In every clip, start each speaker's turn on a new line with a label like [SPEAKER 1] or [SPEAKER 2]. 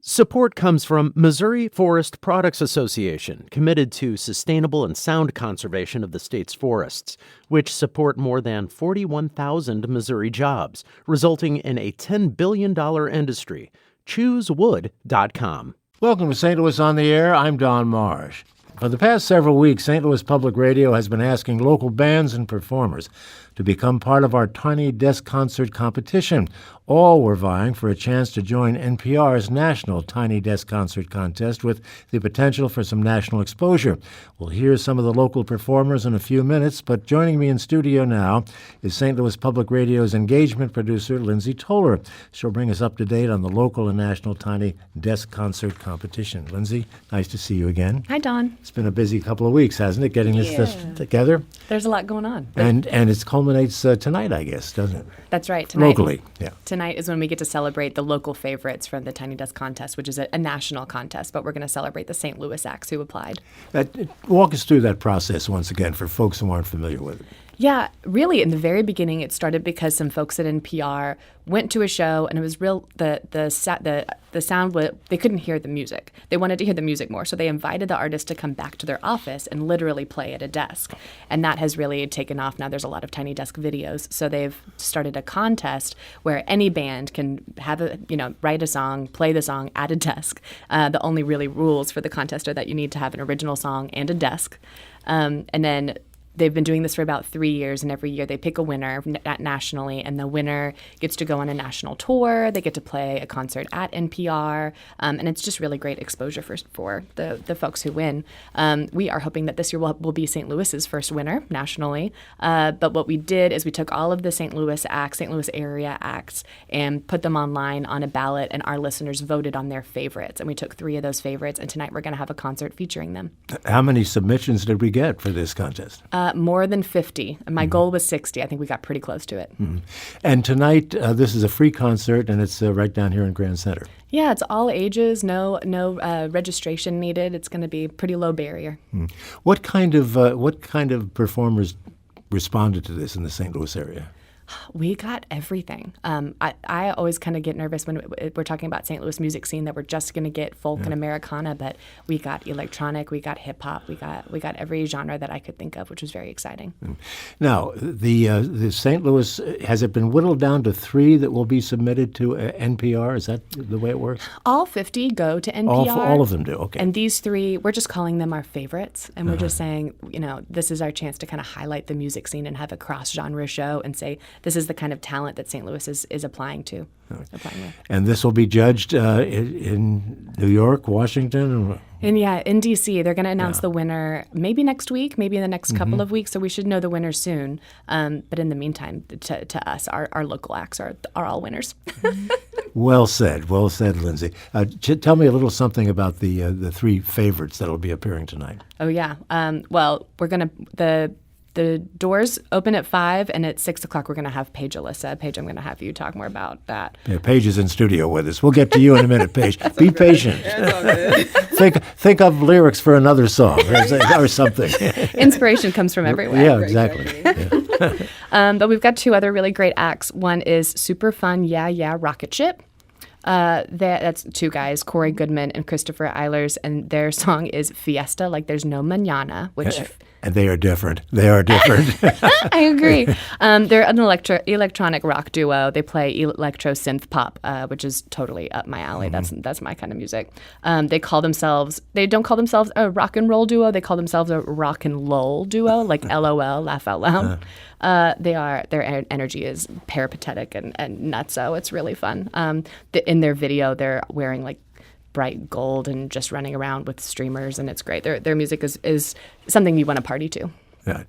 [SPEAKER 1] Support comes from Missouri Forest Products Association, committed to sustainable and sound conservation of the state's forests, which support more than 41,000 Missouri jobs, resulting in a $10 billion industry. ChooseWood.com.
[SPEAKER 2] Welcome to St. Louis on the Air. I'm Don Marsh. For the past several weeks, St. Louis Public Radio has been asking local bands and performers to become part of our Tiny Desk Concert competition. All were vying for a chance to join NPR's National Tiny Desk Concert Contest with the potential for some national exposure. We'll hear some of the local performers in a few minutes, but joining me in studio now is St. Louis Public Radio's engagement producer, Lindsay Toler. She'll bring us up to date on the local and national Tiny Desk Concert competition. Lindsay, nice to see you again.
[SPEAKER 3] Hi, Don.
[SPEAKER 2] It's been a busy couple of weeks, hasn't it, getting this together?
[SPEAKER 3] There's a lot going on.
[SPEAKER 2] And it culminates tonight, I guess, doesn't it?
[SPEAKER 3] That's right. Tonight.
[SPEAKER 2] Locally, yeah.
[SPEAKER 3] Tonight is when we get to celebrate the local favorites from the Tiny Desk Contest, which is a national contest, but we're going to celebrate the St. Louis acts who applied.
[SPEAKER 2] Walk us through that process once again for folks who aren't familiar with it.
[SPEAKER 3] Yeah, really, in the very beginning, it started because some folks at NPR went to a show, and it was real. The sound was, they couldn't hear the music. They wanted to hear the music more, so they invited the artist to come back to their office and literally play at a desk, and that has really taken off. Now there's a lot of Tiny Desk videos, so they've started a contest where any band can write a song, play the song at a desk. The only really rules for the contest are that you need to have an original song and a desk, and then. They've been doing this for about 3 years, and every year they pick a winner nationally, and the winner gets to go on a national tour. They get to play a concert at NPR, and it's just really great exposure for the folks who win. We are hoping that this year will be St. Louis's first winner nationally, but what we did is we took all of the St. Louis acts, St. Louis area acts, and put them online on a ballot, and our listeners voted on their favorites, and we took 3 of those favorites, and tonight we're going to have a concert featuring them.
[SPEAKER 2] How many submissions did we get for this contest?
[SPEAKER 3] More than 50. My goal was 60. I think we got pretty close to it.
[SPEAKER 2] Mm-hmm. And tonight, this is a free concert, and it's right down here in Grand Center.
[SPEAKER 3] Yeah, it's all ages, no registration needed. It's going to be pretty low barrier.
[SPEAKER 2] Mm. What kind of performers responded to this in the St. Louis area?
[SPEAKER 3] We got everything. I always kind of get nervous when we're talking about St. Louis music scene that we're just going to get folk and Americana, but we got electronic, we got hip hop, we got every genre that I could think of, which was very exciting.
[SPEAKER 2] Now, the St. Louis, has it been whittled down to 3 that will be submitted to NPR? Is that the way it works?
[SPEAKER 3] All 50 go to NPR.
[SPEAKER 2] All of them do, okay.
[SPEAKER 3] And these 3, we're just calling them our favorites, and we're just saying, this is our chance to kind of highlight the music scene and have a cross-genre show and say, this is the kind of talent that St. Louis is applying to. Applying with.
[SPEAKER 2] And this will be judged in New York, Washington?
[SPEAKER 3] In D.C. They're going to announce the winner maybe next week, maybe in the next couple of weeks, so we should know the winner soon. But in the meantime, to us, our local acts are all winners.
[SPEAKER 2] Well said, Lindsay. Tell me a little something about the 3 favorites that will be appearing tonight.
[SPEAKER 3] Oh, yeah. Well, we're going to... The doors open at 5, and at 6 o'clock we're going to have Paige Alyssa. Paige, I'm going to have you talk more about that.
[SPEAKER 2] Yeah, Paige is in studio with us. We'll get to you in a minute, Paige. Be patient. think of lyrics for another song or something. Inspiration
[SPEAKER 3] comes from everywhere.
[SPEAKER 2] Yeah, exactly. Yeah.
[SPEAKER 3] But we've got 2 other really great acts. One is Super Fun Yeah Yeah Rocket Ship. That's 2 guys, Corey Goodman and Christopher Eilers, and their song is Fiesta, like there's no mañana, which...
[SPEAKER 2] And they are different.
[SPEAKER 3] I agree. They're an electronic rock duo. They play electro synth pop, which is totally up my alley. That's my kind of music. They don't call themselves a rock and roll duo. They call themselves a rock and lull duo, like LOL, laugh out loud. Their energy is peripatetic and nutso. It's really fun. In their video, they're wearing like bright gold and just running around with streamers, and it's great. Their music is something you want to party to.
[SPEAKER 2] Yeah.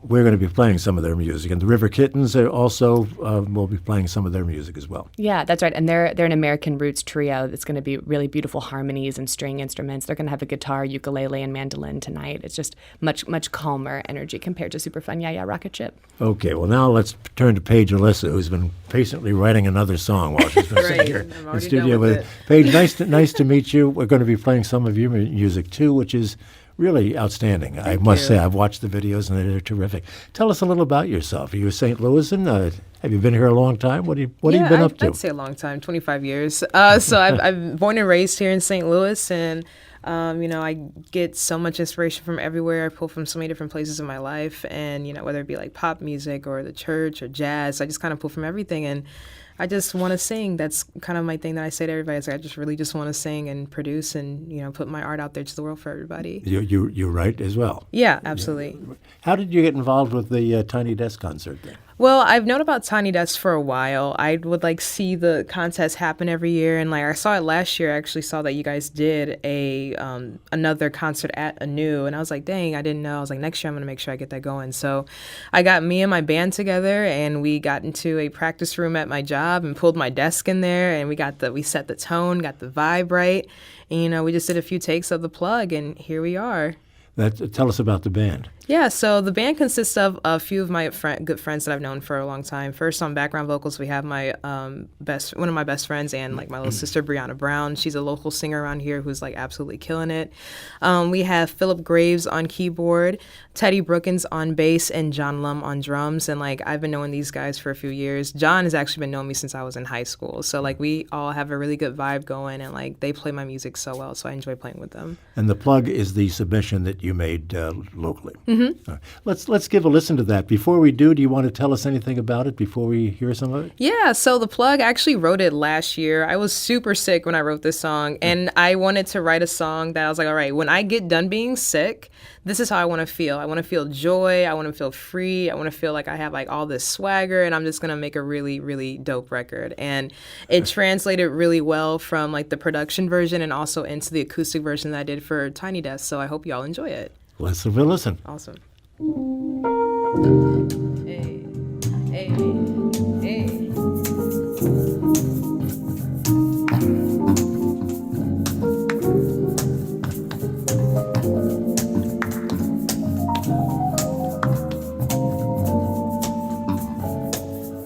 [SPEAKER 2] We're going to be playing some of their music, and the River Kittens are also will be playing some of their music as well.
[SPEAKER 3] Yeah, that's right. And they're an American roots trio that's going to be really beautiful harmonies and string instruments. They're going to have a guitar, ukulele, and mandolin tonight. It's just much calmer energy compared to Super Fun Yeah Yeah Rocket Ship.
[SPEAKER 2] Okay, well now let's turn to Paige Alyssa, who's been patiently writing another song while she's been sitting here in studio with it. Paige, nice to meet you. We're going to be playing some of your music too, which is really outstanding. I must say, I've watched the videos and they're terrific. Tell us a little about yourself. Are you a St. Louisan? Have you been here a long time? What have you been up to?
[SPEAKER 4] I'd say a long time, 25 years. So I've born and raised here in St. Louis, and I get so much inspiration from everywhere. I pull from so many different places in my life, and whether it be like pop music or the church or jazz, I just kind of pull from everything, and I just want to sing. That's kind of my thing that I say to everybody. Is I just really just want to sing and produce and put my art out there to the world for everybody.
[SPEAKER 2] You write as well?
[SPEAKER 4] Yeah, absolutely.
[SPEAKER 2] How did you get involved with the Tiny Desk concert thing?
[SPEAKER 4] Well, I've known about Tiny Desk for a while. I would see the contest happen every year, and I saw it last year. I actually saw that you guys did another concert at Anew, and I was like, dang, I didn't know. I was like, next year I'm gonna make sure I get that going. So I got me and my band together, and we got into a practice room at my job and pulled my desk in there, and we set the tone, got the vibe right, and we just did a few takes of the plug, and here we are.
[SPEAKER 2] Tell us about the band.
[SPEAKER 4] Yeah, so the band consists of a few of my good friends that I've known for a long time. First, on background vocals, we have my one of my best friends and my little sister, Brianna Brown. She's a local singer around here who's absolutely killing it. We have Philip Graves on keyboard, Teddy Brookins on bass, and John Lum on drums. And I've been knowing these guys for a few years. John has actually been knowing me since I was in high school. So we all have a really good vibe going, and they play my music so well. So I enjoy playing with them.
[SPEAKER 2] And the plug is the submission that you made locally. Mm-hmm. Let's give a listen to that. Before we do you want to tell us anything about it before we hear some of it?
[SPEAKER 4] Yeah, so the plug, I actually wrote it last year. I was super sick when I wrote this song, and I wanted to write a song that I was like, all right, when I get done being sick, this is how I want to feel. I want to feel joy. I want to feel free. I want to feel like I have all this swagger, and I'm just going to make a really, really dope record. And it translated really well from the production version and also into the acoustic version that I did for Tiny Desk. So I hope y'all enjoy it.
[SPEAKER 2] Let's have a listen.
[SPEAKER 4] Awesome. Hey, hey, hey.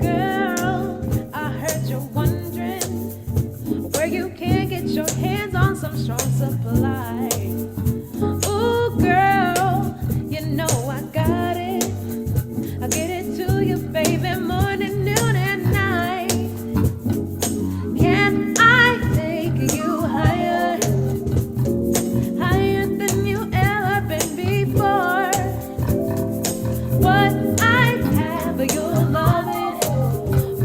[SPEAKER 4] Girl, I heard you're wondering where you can get your hands on some strong supply. Ooh, girl, you know I got it. I'll get it to you, baby, morning, noon, and night. Can I take you higher, higher than you ever been before? What I have, you'll love it.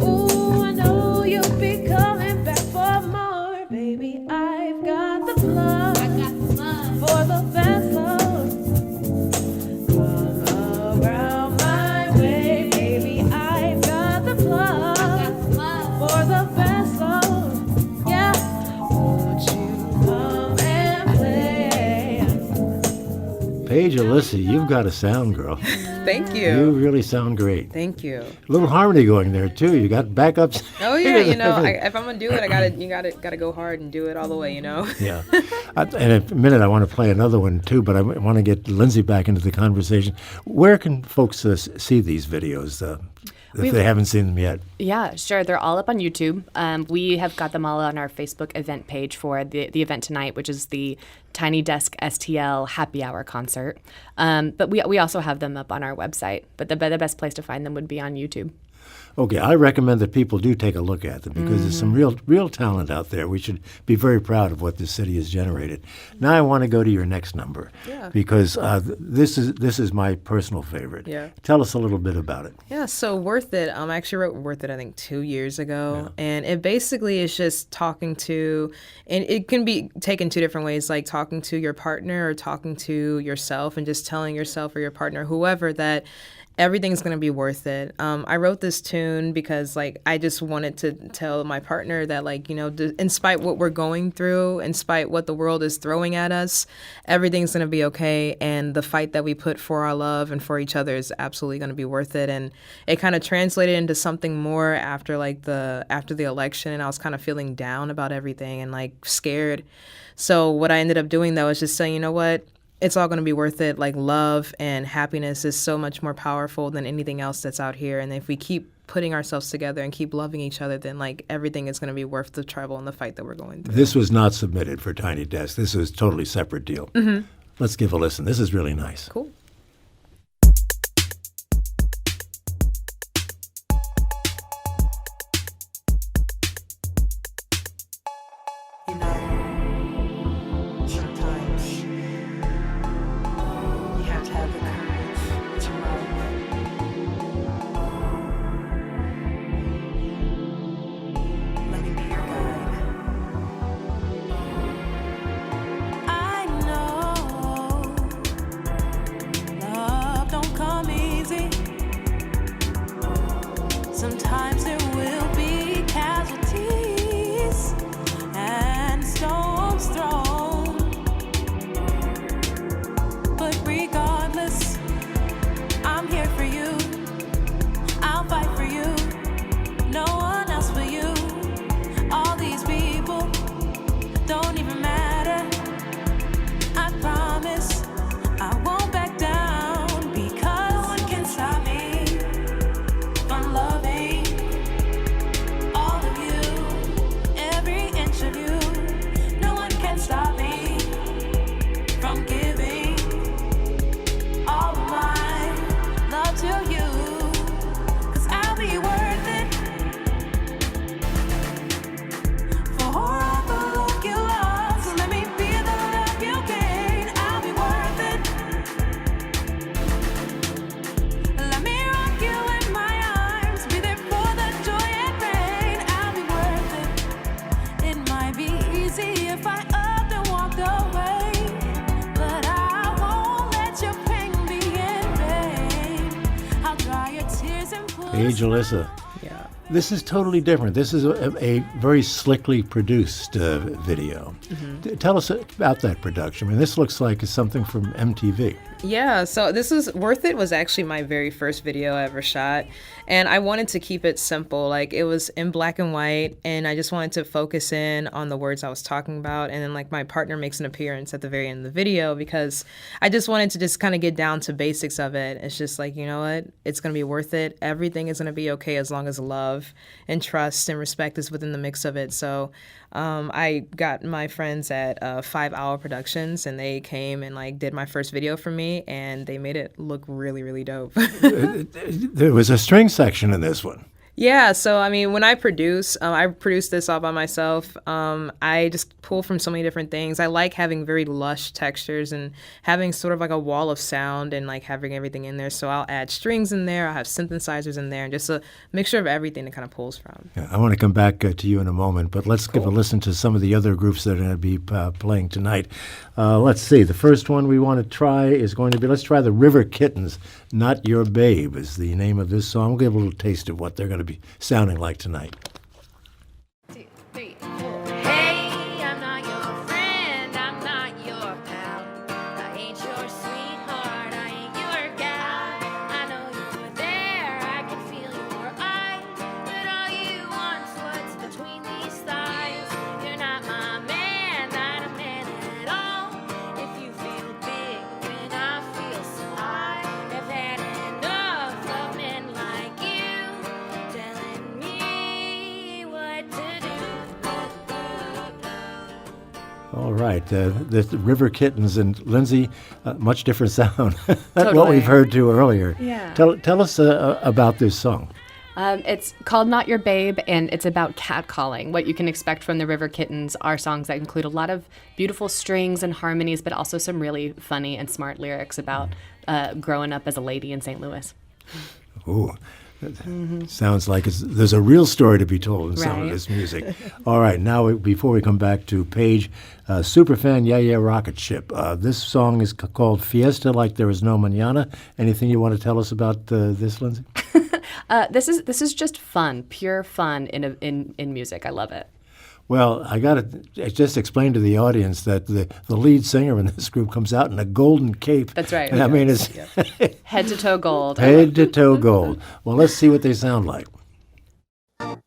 [SPEAKER 4] Ooh, I know you'll be coming back for more, baby. I've got the plug for the best love. Come around my way, baby. I've got the plug for the best love. Yeah, won't you come and play?
[SPEAKER 2] Paige Alyssa, you've got a sound, girl.
[SPEAKER 4] Thank you.
[SPEAKER 2] You really sound great.
[SPEAKER 4] Thank you.
[SPEAKER 2] A little harmony going there too. You got backups.
[SPEAKER 4] Oh yeah, if I'm gonna do it, you gotta go hard and do it all the way,
[SPEAKER 2] Yeah. In a minute, I want to play another one too, but I want to get Lindsay back into the conversation. Where can folks see these videos if they haven't seen them yet?
[SPEAKER 3] Yeah, sure. They're all up on YouTube. We have got them all on our Facebook event page for the event tonight, which is the Tiny Desk STL Happy Hour concert. But we also have them up on our website. But the best place to find them would be on YouTube.
[SPEAKER 2] Okay, I recommend that people do take a look at them because there's some real talent out there. We should be very proud of what this city has generated. Now I want to go to your next number because this is my personal favorite.
[SPEAKER 4] Yeah.
[SPEAKER 2] Tell us a little bit about it.
[SPEAKER 4] Yeah, so Worth It, I actually wrote Worth It, I think, 2 years ago. Yeah. And it basically is just talking to, and it can be taken two different ways, like talking to your partner or talking to yourself and just telling yourself or your partner, whoever, that everything's going to be worth it. I wrote this tune because, I just wanted to tell my partner that, in spite what we're going through, in spite what the world is throwing at us, everything's going to be okay. And the fight that we put for our love and for each other is absolutely going to be worth it. And it kind of translated into something more after the election. And I was kind of feeling down about everything and scared. So what I ended up doing, though, is just saying, you know what? It's all going to be worth it. Love and happiness is so much more powerful than anything else that's out here. And if we keep putting ourselves together and keep loving each other, then everything is going to be worth the trouble and the fight that we're going through.
[SPEAKER 2] This was not submitted for Tiny Desk. This was a totally separate deal. Mm-hmm. Let's give a listen. This is really nice.
[SPEAKER 4] Cool.
[SPEAKER 5] easy if I upped and walked away, but I won't let your pain be in vain. I'll dry your tears and pull
[SPEAKER 2] Paige Alyssa.
[SPEAKER 4] Yeah.
[SPEAKER 2] This is totally different. This is a very slickly produced video. Tell us about that production. I mean, this looks like it's something from MTV.
[SPEAKER 4] Yeah, so this is Worth It was actually my very first video I ever shot. And I wanted to keep it simple. Like, it was in black and white, and I just wanted to focus in on the words I was talking about. And then, like, my partner makes an appearance at the very end of the video because I just wanted to just kind of get down to basics of it. It's just like, you know what? It's going to be worth it. Everything is going to be okay as long as love and trust and respect is within the mix of it. So I got my friends at 5 Hour Productions, and they came and like did my first video for me, and they made it look really, really dope.
[SPEAKER 2] There was a string section in this one.
[SPEAKER 4] Yeah, so I mean, when I produce this all by myself. I just pull from so many different things. I like having very lush textures and having sort of like a wall of sound and like having everything in there. So I'll add strings in there, I'll have synthesizers in there, and just a mixture of everything that kind of pulls from.
[SPEAKER 2] Yeah, I want to come back to you in a moment, but let's give a listen to some of the other groups that are going to be playing tonight. Let's see. The first one we want to try is going to be, let's try the River Kittens. Not Your Babe is the name of this song. We'll give a little taste of what they're going to be sounding like tonight.
[SPEAKER 5] 2, 3, 4. Hey, I'm not your friend, I'm not your pal. I ain't your sweetheart, I ain't your gal. I know you were there, I can feel your eyes, but all you want's what's between these thighs. You're not my man, not a man at all. If you feel big when I feel small, I've had enough of men like you telling me what to do.
[SPEAKER 2] All right. The River Kittens and Lindsay, much different sound than what
[SPEAKER 3] Totally.
[SPEAKER 2] we've heard to earlier.
[SPEAKER 3] Yeah.
[SPEAKER 2] Tell us about this song.
[SPEAKER 3] It's called Not Your Babe, and it's about catcalling. What you can expect from the River Kittens are songs that include a lot of beautiful strings and harmonies, but also some really funny and smart lyrics about growing up as a lady in St. Louis.
[SPEAKER 2] Ooh. Sounds like there's a real story to be told in some of
[SPEAKER 3] Right.
[SPEAKER 2] this music. All right, now before we come back to Paige, superfan Yeah Yeah Rocket Ship. This song is called Fiesta Like There Is No Mañana. Anything you want to tell us about this, Lindsay?
[SPEAKER 3] This is just fun, pure fun in music. I love it.
[SPEAKER 2] Well, I got to just explain to the audience that the lead singer in this group comes out in a golden cape.
[SPEAKER 3] That's right.
[SPEAKER 2] And I mean, it's
[SPEAKER 3] Head to toe gold.
[SPEAKER 2] head to toe gold. Well, let's see what they sound like.
[SPEAKER 6] I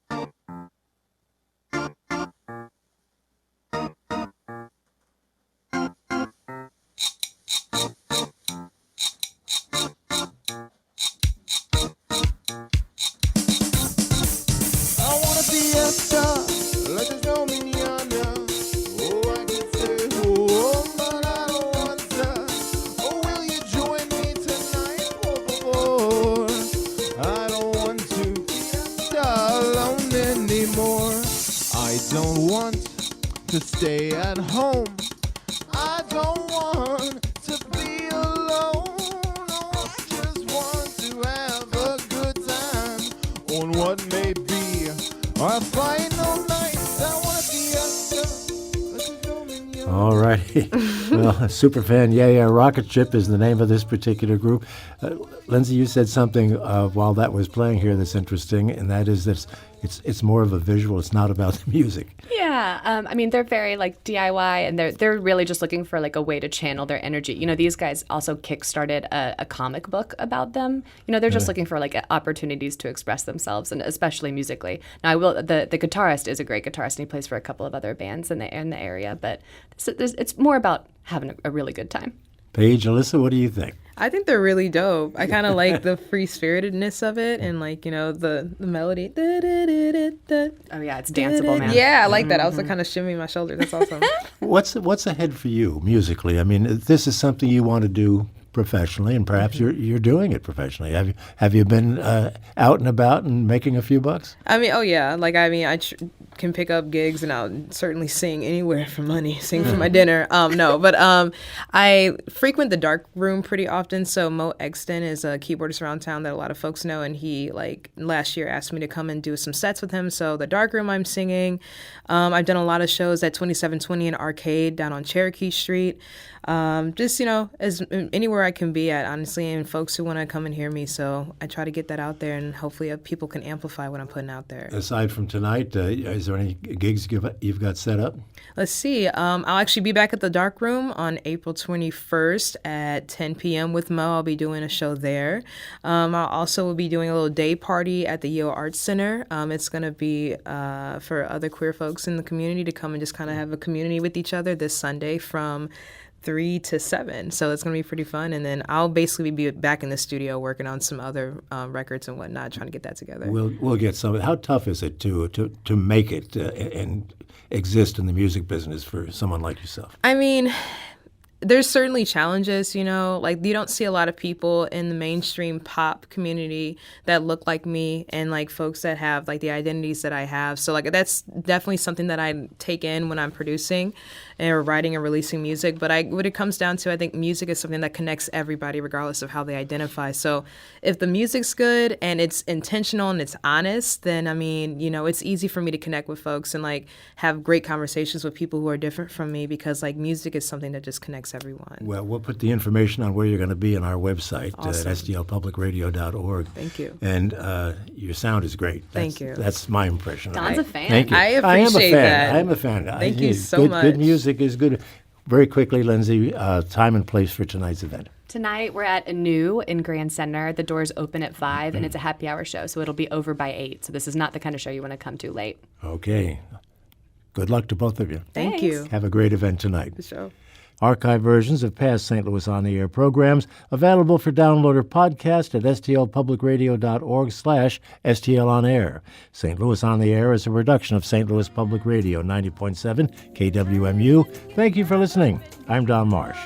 [SPEAKER 6] want a fiesta, like there's no mañana. Oh, I could say, oh, but I don't want to. Oh, will you join me tonight, por favor? I don't want to fiesta alone anymore. I don't want to stay at home. I don't want to be alone. No, I just want to have a good time on what may be our final night. I want to fiesta.
[SPEAKER 2] All righty. Well, superfan Yeah Yeah Rocket Ship is the name of this particular group. Lindsay, you said something while that was playing here that's interesting, and that is that it's more of a visual. It's not about the music.
[SPEAKER 3] Yeah, I mean, they're very like DIY, and they're really just looking for like a way to channel their energy. You know, these guys also kickstarted a comic book about them. You know, they're just looking for like opportunities to express themselves, and especially musically. Now, the guitarist is a great guitarist, and he plays for a couple of other bands in the area. But it's more about having a really good time.
[SPEAKER 2] Paige, Alyssa, what do you think?
[SPEAKER 4] I think they're really dope. I kind of like the free-spiritedness of it, and like, you know, the melody.
[SPEAKER 3] Oh yeah, it's danceable, man.
[SPEAKER 4] Yeah, I like that. I was like kind of shimmying my shoulders. That's awesome.
[SPEAKER 2] What's ahead for you musically? I mean, this is something you want to do professionally, and perhaps you're doing it professionally. Have you been out and about and making a few bucks?
[SPEAKER 4] I mean, oh yeah. I can pick up gigs and I'll certainly sing anywhere for money, sing for my dinner. No, but I frequent the dark room pretty often. So Mo Exton is a keyboardist around town that a lot of folks know, and he last year asked me to come and do some sets with him. So the dark room, I'm singing. I've done a lot of shows at 2720 and Arcade down on Cherokee Street. Just, as anywhere I can be at, honestly, and folks who want to come and hear me. So I try to get that out there, and hopefully people can amplify what I'm putting out there.
[SPEAKER 2] Aside from tonight, is there any gigs you've got set up?
[SPEAKER 4] Let's see. I'll actually be back at the Dark Room on April 21st at 10 p.m. with Mo. I'll be doing a show there. I'll also will be doing a little day party at the Yale Arts Center. It's going to be for other queer folks in the community to come and just kind of have a community with each other this Sunday from 3 to 7. So it's going to be pretty fun. And then I'll basically be back in the studio working on some other records and whatnot, trying to get that together.
[SPEAKER 2] We'll get some. How tough is it to make it and exist in the music business for someone like yourself?
[SPEAKER 4] I mean, there's certainly challenges, you don't see a lot of people in the mainstream pop community that look like me and folks that have the identities that I have. So that's definitely something that I take in when I'm producing or writing and releasing music. But what it comes down to, I think music is something that connects everybody regardless of how they identify. So if the music's good and it's intentional and it's honest, then it's easy for me to connect with folks and have great conversations with people who are different from me because music is something that just connects everyone.
[SPEAKER 2] Well, we'll put the information on where you're going to be on our website
[SPEAKER 4] awesome.
[SPEAKER 2] At stlpublicradio.org.
[SPEAKER 4] Thank you.
[SPEAKER 2] And your sound is great.
[SPEAKER 4] Thank you.
[SPEAKER 2] That's my impression.
[SPEAKER 3] Don's a fan.
[SPEAKER 2] Thank you.
[SPEAKER 4] I appreciate that.
[SPEAKER 2] I am a fan.
[SPEAKER 4] Thank you so much.
[SPEAKER 2] Good music is good. Very quickly, Lindsay, time and place for tonight's event.
[SPEAKER 3] Tonight we're at Anew in Grand Center. The doors open at 5, and it's a happy hour show, so it'll be over by 8. So this is not the kind of show you want to come to late.
[SPEAKER 2] Okay. Good luck to both of you.
[SPEAKER 4] Thank you.
[SPEAKER 2] Have a great event tonight.
[SPEAKER 4] For sure.
[SPEAKER 2] Archive versions of past St. Louis On the Air programs available for download or podcast at stlpublicradio.org/stlonair. St. Louis On the Air is a production of St. Louis Public Radio 90.7 KWMU. Thank you for listening. I'm Don Marsh.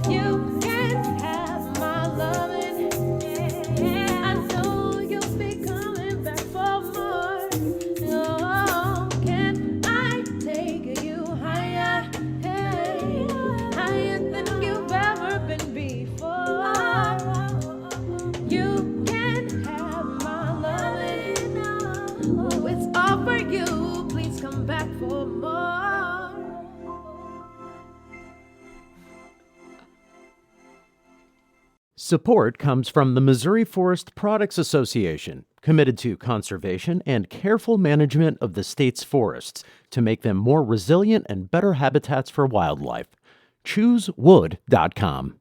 [SPEAKER 5] You can have my loving. I know you'll be coming back for more. Oh, can I take you higher? Hey, higher than you've ever been before. You can have my loving. Oh, it's all for you. Please come back for more.
[SPEAKER 1] Support comes from the Missouri Forest Products Association, committed to conservation and careful management of the state's forests to make them more resilient and better habitats for wildlife. ChooseWood.com.